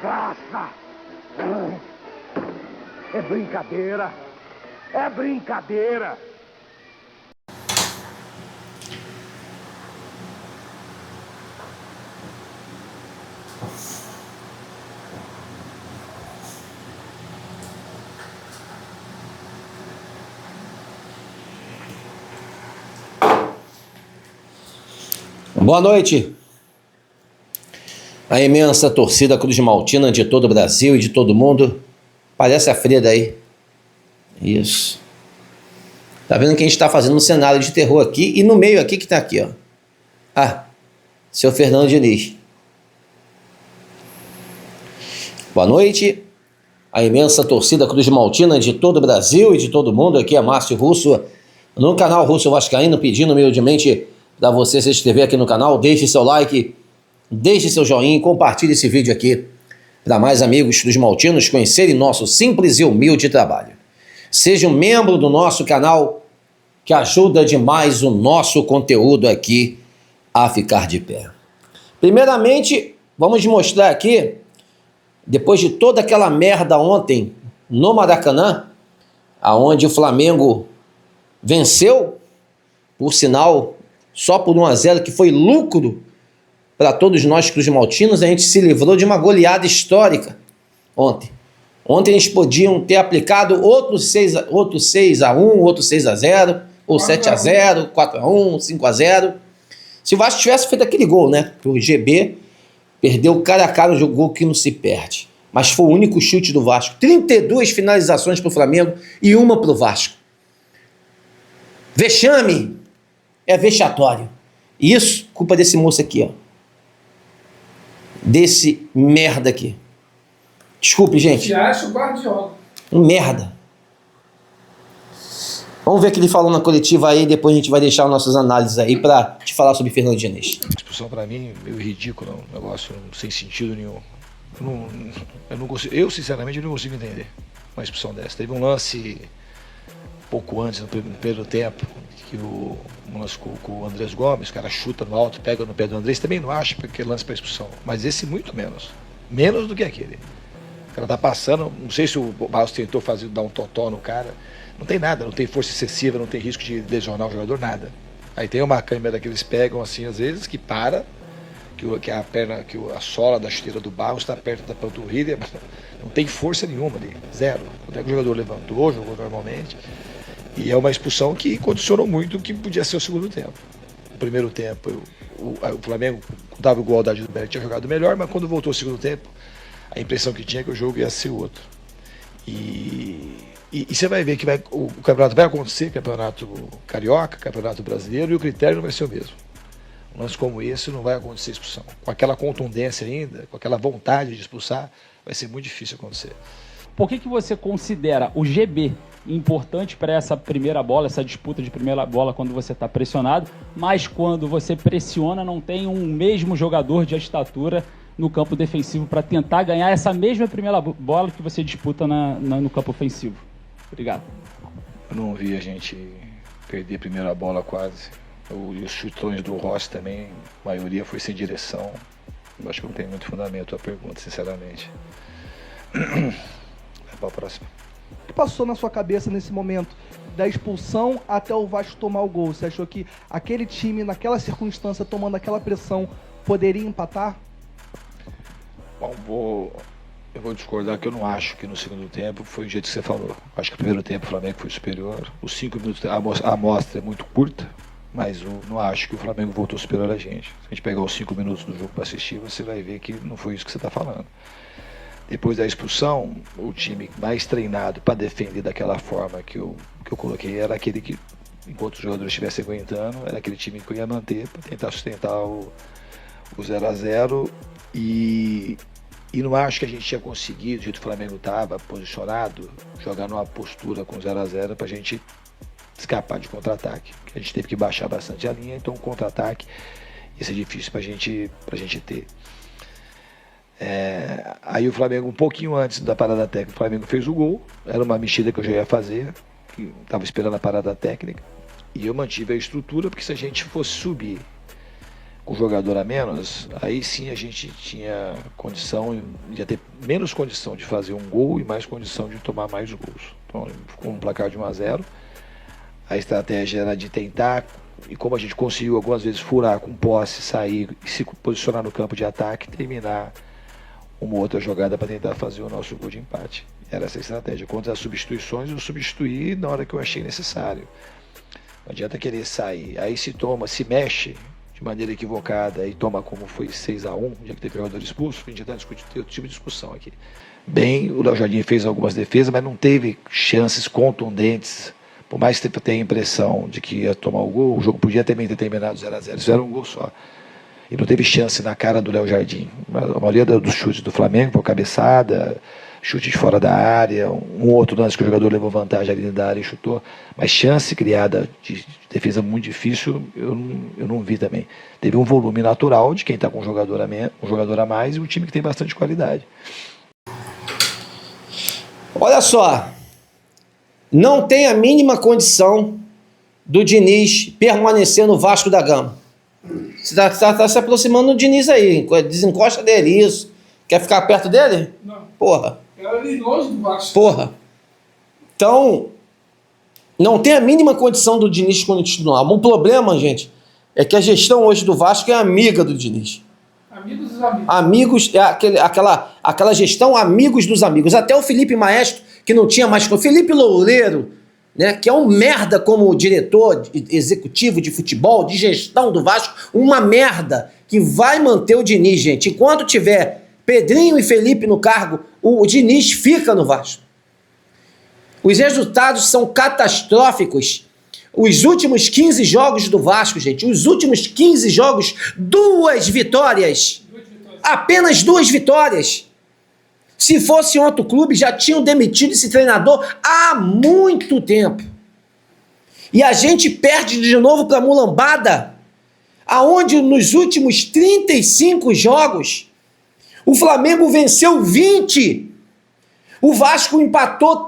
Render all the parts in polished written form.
Graça! É brincadeira! É brincadeira! Boa noite, a imensa torcida Cruz Maltina de todo o Brasil e de todo mundo. Parece a Freda aí. Isso. Tá vendo que a gente está fazendo um cenário de terror aqui e no meio aqui que tá aqui, ó. Ah, seu Fernando Diniz. Boa noite, a imensa torcida Cruz Maltina de todo o Brasil e de todo mundo. Aqui é Márcio Russo, no canal Russo Vascaíno, pedindo humildemente para você se inscrever aqui no canal, deixe seu like, deixe seu joinha e compartilhe esse vídeo aqui para mais amigos dos maltinos conhecerem nosso simples e humilde trabalho. Seja um membro do nosso canal, que ajuda demais o nosso conteúdo aqui a ficar de pé. Primeiramente, vamos mostrar aqui, depois de toda aquela merda ontem no Maracanã, aonde o Flamengo venceu, por sinal, só por 1-0, que foi lucro para todos nós Cruz Maltinos. A gente se livrou de uma goleada histórica ontem. Ontem eles podiam ter aplicado outro 6-1, outro 6-0, ou 7-0, 4-1, 5-0. Se o Vasco tivesse feito aquele gol, né? O GB perdeu cara a cara no gol que não se perde. Mas foi o único chute do Vasco. 32 finalizações para o Flamengo e uma para o Vasco. Vexame! É vexatório. Isso, culpa desse moço aqui, ó. Desse merda aqui. Desculpe, gente. Te acha o Guardiola. Um merda. Vamos ver o que ele falou na coletiva aí, depois a gente vai deixar nossas análises aí pra te falar sobre Fernando Diniz. A expulsão pra mim é meio ridícula, um negócio sem sentido nenhum. Eu não consigo, eu sinceramente não consigo entender uma expulsão dessa. Teve um lance pouco antes, no primeiro tempo, que o lance com o Andrés Gomes, o cara chuta no alto, pega no pé do Andrés, também não acho que é lance para expulsão, mas esse muito menos do que aquele. O cara tá passando, não sei se o Barros tentou dar um totó no cara, não tem nada, não tem força excessiva, não tem risco de lesionar o jogador, nada. Aí tem uma câmera que eles pegam assim às vezes, que para, que a perna, que a sola da chuteira do Barros está perto da panturrilha, não tem força nenhuma ali, zero. Até que o jogador levantou, jogou normalmente. E é uma expulsão que condicionou muito o que podia ser o segundo tempo. No primeiro tempo, o Flamengo dava igualdade do Beto, tinha jogado melhor, mas quando voltou ao segundo tempo, a impressão que tinha é que o jogo ia ser outro. E você vai ver que o campeonato vai acontecer, campeonato carioca, campeonato brasileiro, e o critério não vai ser o mesmo. Um lance como esse não vai acontecer expulsão. Com aquela contundência ainda, com aquela vontade de expulsar, vai ser muito difícil acontecer. Por que você considera o GB importante para essa primeira bola, essa disputa de primeira bola quando você está pressionado, mas quando você pressiona não tem um mesmo jogador de estatura no campo defensivo para tentar ganhar essa mesma primeira bola que você disputa no campo ofensivo? Obrigado. Eu não vi a gente perder a primeira bola quase. E os chutões do Rossi também, a maioria foi sem direção. Eu acho que não tem muito fundamento a pergunta, sinceramente. Para a próxima. O que passou na sua cabeça nesse momento, da expulsão até o Vasco tomar o gol? Você achou que aquele time, naquela circunstância, tomando aquela pressão, poderia empatar? Bom, eu vou discordar que eu não acho que no segundo tempo foi do jeito que você falou. Acho que no primeiro tempo o Flamengo foi superior. Os 5 minutos, a amostra é muito curta, mas eu não acho que o Flamengo voltou superior a gente. Se a gente pegar os 5 minutos do jogo para assistir, você vai ver que não foi isso que você está falando. Depois da expulsão, o time mais treinado para defender daquela forma que eu coloquei era aquele que, enquanto os jogadores estivessem aguentando, era aquele time que eu ia manter para tentar sustentar o 0-0. E não acho que a gente tinha conseguido, do jeito que o Flamengo estava posicionado, jogar numa postura com 0-0 para a gente escapar de contra-ataque. A gente teve que baixar bastante a linha, então o contra-ataque ia ser difícil para a gente ter. Aí o Flamengo, um pouquinho antes da parada técnica, o Flamengo fez o gol, era uma mexida que eu já ia fazer, que estava esperando a parada técnica, e eu mantive a estrutura, porque se a gente fosse subir com jogador a menos, aí sim a gente tinha condição, ia ter menos condição de fazer um gol e mais condição de tomar mais gols. Então ficou um placar de 1-0. A estratégia era de tentar, e como a gente conseguiu algumas vezes furar com posse, sair e se posicionar no campo de ataque, terminar uma outra jogada para tentar fazer o nosso gol de empate. Era essa a estratégia. Contra as substituições, eu substituí na hora que eu achei necessário. Não adianta querer sair. Aí se mexe de maneira equivocada e toma como foi 6-1, já que teve jogador expulso, a gente já está discutindo outro tipo de discussão aqui. Bem, o Léo Jardim fez algumas defesas, mas não teve chances contundentes. Por mais que tenha a impressão de que ia tomar o gol, o jogo podia também ter terminado 0-0. Isso era um gol só. E não teve chance na cara do Léo Jardim. A maioria dos chutes do Flamengo foi cabeçada, chute de fora da área, um outro lance que o jogador levou vantagem ali da área e chutou. Mas chance criada de defesa muito difícil, eu não vi também. Teve um volume natural de quem está com um jogador a mais e um time que tem bastante qualidade. Olha só, não tem a mínima condição do Diniz permanecer no Vasco da Gama. Você tá se aproximando do Diniz aí, desencosta dele, isso. Quer ficar perto dele? Não. Porra. Quero ir longe do Vasco. Porra. Então, não tem a mínima condição do Diniz continuar. O problema, gente, é que a gestão hoje do Vasco é amiga do Diniz. Amigos dos amigos. Amigos, aquela gestão amigos dos amigos. Até o Felipe Maestro, que não tinha mais... O Felipe Loureiro, né, que é um merda como diretor executivo de futebol, de gestão do Vasco, uma merda que vai manter o Diniz, gente. Enquanto tiver Pedrinho e Felipe no cargo, o Diniz fica no Vasco. Os resultados são catastróficos. Os últimos 15 jogos do Vasco, gente, os últimos 15 jogos, 2 vitórias. Apenas 2 vitórias. Se fosse outro clube, já tinham demitido esse treinador há muito tempo. E a gente perde de novo para a mulambada, aonde nos últimos 35 jogos, o Flamengo venceu 20. O Vasco empatou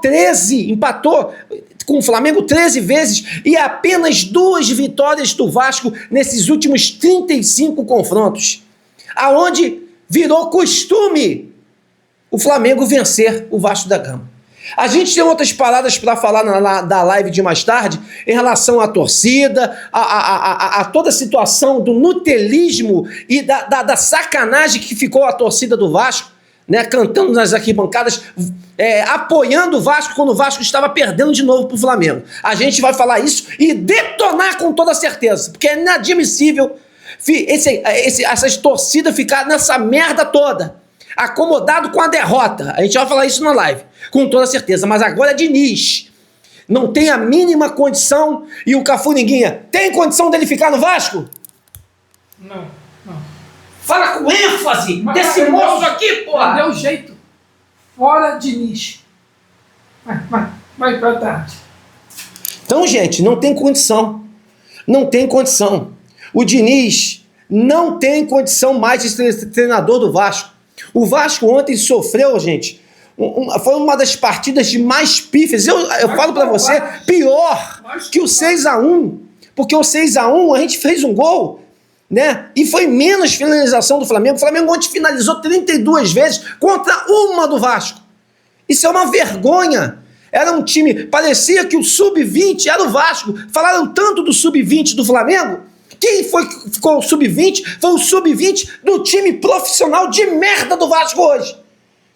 com o Flamengo 13 vezes e apenas 2 vitórias do Vasco nesses últimos 35 confrontos, aonde virou costume o Flamengo vencer o Vasco da Gama. A gente tem outras paradas para falar da live de mais tarde em relação à torcida, a toda a situação do nutelismo e da sacanagem que ficou a torcida do Vasco, né, cantando nas arquibancadas, apoiando o Vasco quando o Vasco estava perdendo de novo para o Flamengo. A gente vai falar isso e detonar com toda certeza, porque é inadmissível essas torcidas ficar nessa merda toda, acomodado com a derrota. A gente vai falar isso na live, com toda certeza. Mas agora é Diniz. Não tem a mínima condição. E o Cafuninguinha, tem condição dele ficar no Vasco? Não. Fala com ênfase desse Mas moço aqui, porra! Deu jeito. Fora Diniz. Vai pra tarde. Então, gente, não tem condição. Não tem condição. O Diniz não tem condição mais de ser treinador do Vasco. O Vasco ontem sofreu, gente, foi uma das partidas de mais pífias. Eu falo pra você, pior que o 6-1, porque o 6-1 a gente fez um gol, né? E foi menos finalização do Flamengo. O Flamengo ontem finalizou 32 vezes contra uma do Vasco. Isso é uma vergonha. Era um time, parecia que o sub-20 era o Vasco. Falaram tanto do sub-20 do Flamengo. Quem foi que ficou o sub-20? Foi o sub-20 do time profissional de merda do Vasco hoje.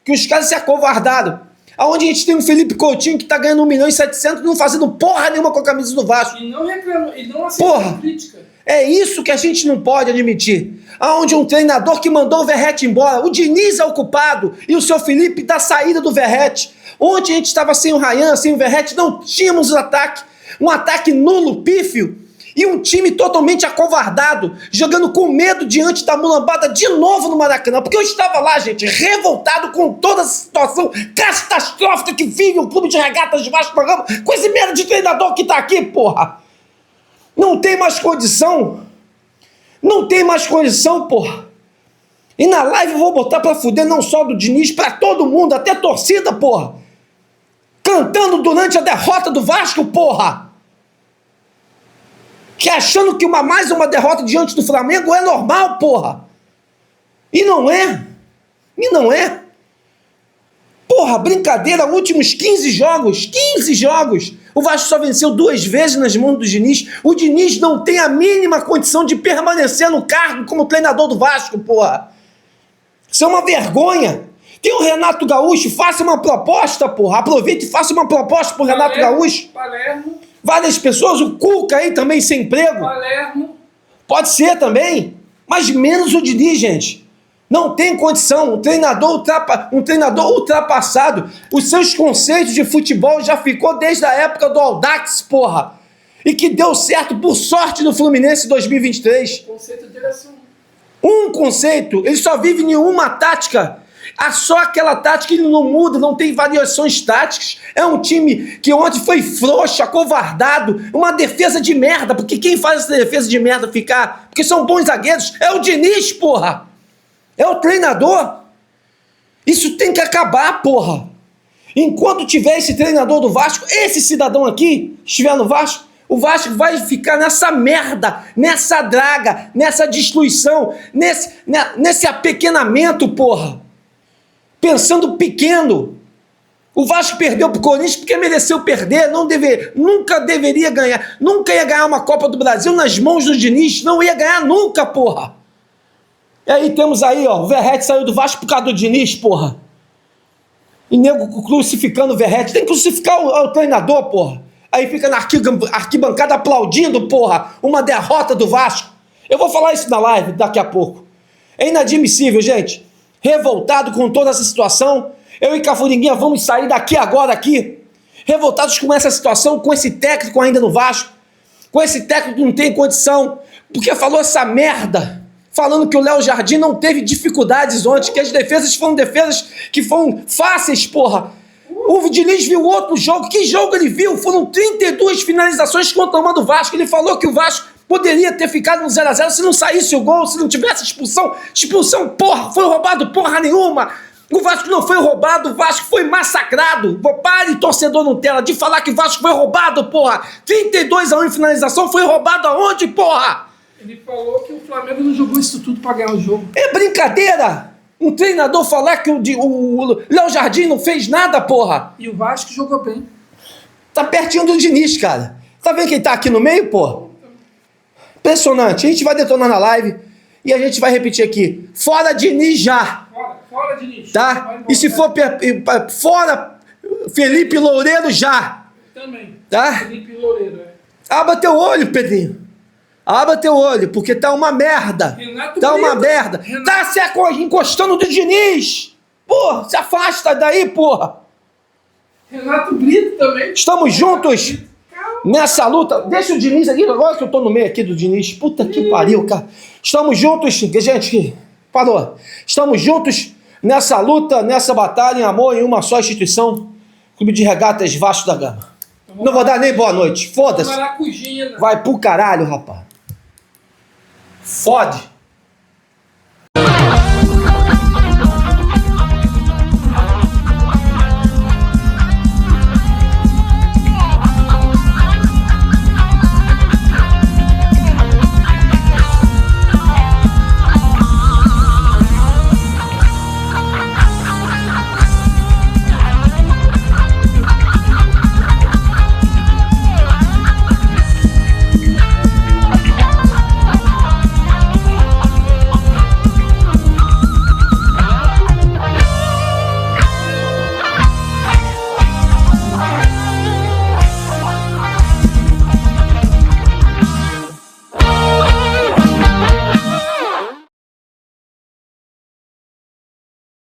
Que os caras se acovardaram. Aonde a gente tem um Felipe Coutinho que tá ganhando 1.700.000 não fazendo porra nenhuma com a camisa do Vasco. E não reclama, e não aceita crítica. É isso que a gente não pode admitir. Aonde um treinador que mandou o Verratti embora, o Diniz é o culpado, e o seu Felipe da saída do Verratti. Ontem a gente estava sem o Ryan, sem o Verratti, não tínhamos ataque. Um ataque nulo, pífio. E um time totalmente acovardado, jogando com medo diante da mulambada de novo no Maracanã. Porque eu estava lá, gente, revoltado com toda a situação catastrófica que vive o clube de regatas de Vasco da Gama, com esse merda de treinador que tá aqui, porra. Não tem mais condição. Não tem mais condição, porra. E na live eu vou botar pra fuder não só do Diniz, pra todo mundo, até torcida, porra. Cantando durante a derrota do Vasco, porra. Que achando que mais uma derrota diante do Flamengo é normal, porra. E não é. E não é. Porra, brincadeira, últimos 15 jogos. 15 jogos. O Vasco só venceu 2 vezes nas mãos do Diniz. O Diniz não tem a mínima condição de permanecer no cargo como treinador do Vasco, porra. Isso é uma vergonha. Tem o Renato Gaúcho, faça uma proposta, porra. Aproveite e faça uma proposta pro Renato Gaúcho. Palermo. Várias pessoas, o Cuca aí também sem emprego. Palermo. Pode ser também, mas menos o Diniz, gente. Não tem condição, um treinador ultrapassado. Os seus conceitos de futebol já ficou desde a época do Audax, porra. E que deu certo, por sorte, no Fluminense em 2023. Conceito de direção. Um conceito, ele só vive em uma tática. Só aquela tática, ele não muda, não tem variações táticas. É um time que ontem foi frouxo, acovardado, uma defesa de merda, porque quem faz essa defesa de merda ficar, porque são bons zagueiros, é o Diniz, porra. É o treinador. Isso tem que acabar, porra. Enquanto tiver esse treinador do Vasco, esse cidadão aqui, estiver no Vasco, o Vasco vai ficar nessa merda, nessa draga, nessa destruição, nesse apequenamento, porra. Pensando pequeno. O Vasco perdeu pro Corinthians porque mereceu perder, nunca deveria ganhar, nunca ia ganhar uma Copa do Brasil nas mãos do Diniz, não ia ganhar nunca, porra. E aí temos aí, ó, o Verratti saiu do Vasco por causa do Diniz, porra. E nego crucificando o Verratti, tem que crucificar o treinador, porra. Aí fica na arquibancada aplaudindo, porra, uma derrota do Vasco. Eu vou falar isso na live daqui a pouco. É inadmissível, gente. Revoltado com toda essa situação, eu e Cafuringuinha vamos sair daqui agora aqui, revoltados com essa situação, com esse técnico ainda no Vasco, com esse técnico que não tem condição, porque falou essa merda, falando que o Léo Jardim não teve dificuldades ontem, que as defesas foram defesas que foram fáceis, porra. O Diniz viu outro jogo, que jogo ele viu? Foram 32 finalizações contra o do Vasco, ele falou que o Vasco poderia ter ficado no 0-0 se não saísse o gol, se não tivesse expulsão. Expulsão, porra, foi roubado porra nenhuma. O Vasco não foi roubado, o Vasco foi massacrado. Pare, torcedor Nutella, de falar que o Vasco foi roubado, porra. 32-1 em finalização, foi roubado aonde, porra? Ele falou que o Flamengo não jogou isso tudo pra ganhar o jogo. É brincadeira. Um treinador falar que o Léo Jardim não fez nada, porra. E o Vasco jogou bem. Tá pertinho do Diniz, cara. Tá vendo quem tá aqui no meio, porra? Impressionante. A gente vai detonar na live e a gente vai repetir aqui. Fora Diniz já. Fora Diniz. Tá? E se for fora Felipe Loureiro já. Também. Tá? Felipe Loureiro, é. Abra teu olho, Pedrinho. Abra teu olho, porque tá uma merda. Renato tá Brito. uma merda. Tá se encostando do Diniz. Porra, se afasta daí, porra. Renato Brito também. Estamos juntos nessa luta. Deixa o Diniz aqui, agora que eu tô no meio aqui do Diniz. Puta que pariu, cara. Estamos juntos, gente, parou. Estamos juntos nessa luta, nessa batalha, em amor, em uma só instituição. Clube de Regatas Vasco da Gama. Não vou dar nem boa noite, foda-se. Maracujina. Vai pro caralho, rapaz. Fode.